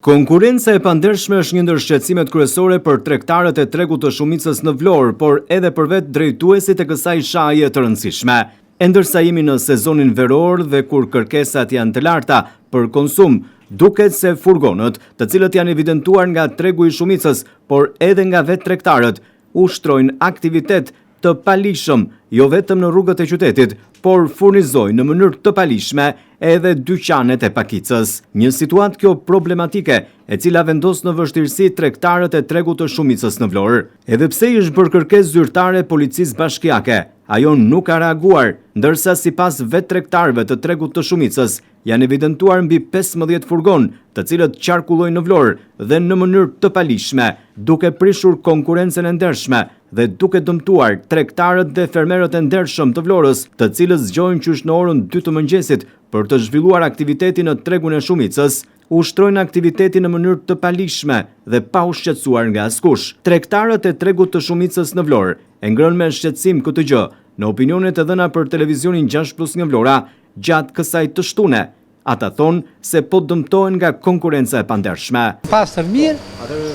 Konkurenca e pandershme është një ndër shqetësimet kryesore për tregtarët e tregut të shumicës në Vlorë, por edhe për vetë drejtuesit e kësaj shaje të rëndësishme. E ndërsa jemi në sezonin veror dhe kur kërkesat janë të larta për konsum, duket se furgonët, të cilët janë evidentuar nga tregu i shumicës, por edhe nga vetë tregtarët, ushtrojnë aktivitet të palishëm, jo vetëm në rrugët e qytetit, por furnizojnë në mënyrë të palishme edhe dyqanet e pakicës. Një situatë kjo problematike, e cila vendos në vështirësi tregtarët e tregut të shumicës në Vlorë. Edhe pse është bërë kërkesë zyrtare policisë bashkiake, ajo nuk ka reaguar, ndërsa sipas vetë tregtarëve të tregut të shumicës, janë evidentuar mbi 15 furgon, të cilët qarkullojnë në Vlorë dhe në mënyrë të palishme, duke prishur konkurrencën e ndershme dhe duke dëmtuar tregtarët dhe fermerët e ndershëm të Vlorës, të cilët zgjojnë qysh në orën 2 të mëngjesit për të zhvilluar aktivitetin në tregun e shumicës, ushtrojnë aktivitetin në mënyrë të palishme dhe pa u shqetësuar nga askush. Tregtarët e tregut të shumicës në Vlorë e ngrënë me shqetësim këtë gjë në opinionet e dhëna për televizionin 6+1 Vlora gjatë kësaj të shtune. Ata thonë se po dëmtohen nga konkurenca e pandershme. Pastër mirë,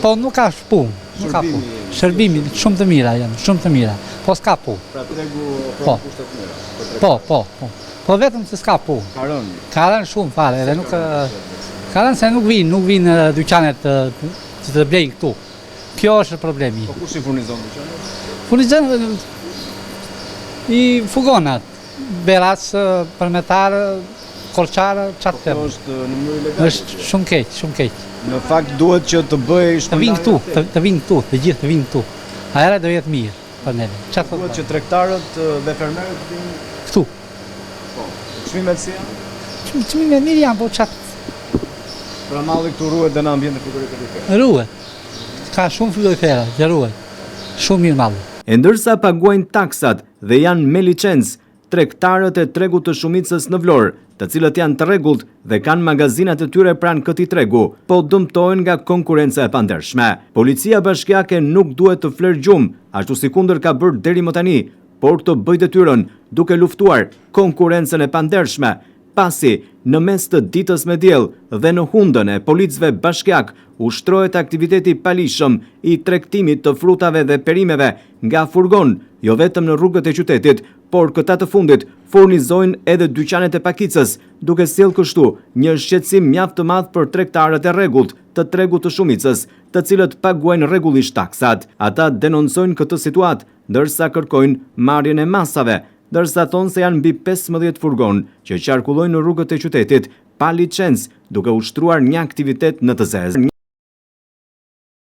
po nuk ka punë. Nuk ka punë. Shërbimi shumë të mira janë, shumë të mira. Po s'ka punë. Pra tregu po kushtet të mira. Po. Po vetëm se s'ka punë. Ka rënë shumë fare, edhe nuk ka rënë se nuk vinë dyqanet që të blejnë këtu. Kjo është problemi. Po kush i furnizon dyqanet? Furnizon i fugonat, beras, përmetarë, kolçarë, qatë të Po është në mënyrë ilegale? është shumë keq. Në fakt duhet që të bëj Të vinë këtu, të gjithë të vinë këtu. Ajera do jetë mirë për neve. Duhet që tregtarët dhe fermerët të vinë Këtu. Po. Çmimet si janë? Çmimet mirë janë, po qatë. Pra malli këtu ruhet dhe në ambientin frigorifer. Ruhet. Ka shumë frigorifera, që ruhet. Shumë mirë malli. E ndërsa paguajnë taksat dhe janë me licencë, tregtarët e tregut të shumicës në Vlorë, të cilët janë të rregullt dhe kanë magazinat e tyre pranë këtij tregu, po dëmtohen nga konkurenca e pandershme. Policia bashkiake nuk duhet të flerë gjumë, ashtu sikundër ka bërë deri më tani, por të bëjë detyrën duke luftuar konkurencën e pandershme, pasi në mes të ditës me diell dhe në hundën e policëve bashkiak ushtrohet aktiviteti palishëm i tregtimit të frutave dhe perimeve nga furgon, jo vetëm në rrugët e qytetit, por këta të fundit furnizojnë edhe dyqanet e pakicës, duke sjellë kështu një shqetësim mjaft të madh për tregtarët e rregullt të tregut të shumicës, të cilët paguajnë rregullisht taksat. Ata denoncojnë këtë situatë, ndërsa kërkojnë marrjen e masave, ndërsa thonë se janë mbi 15 furgon që qarkullojnë në rrugët e qytetit pa licencë, duke ushtruar një aktivitet në të zezë.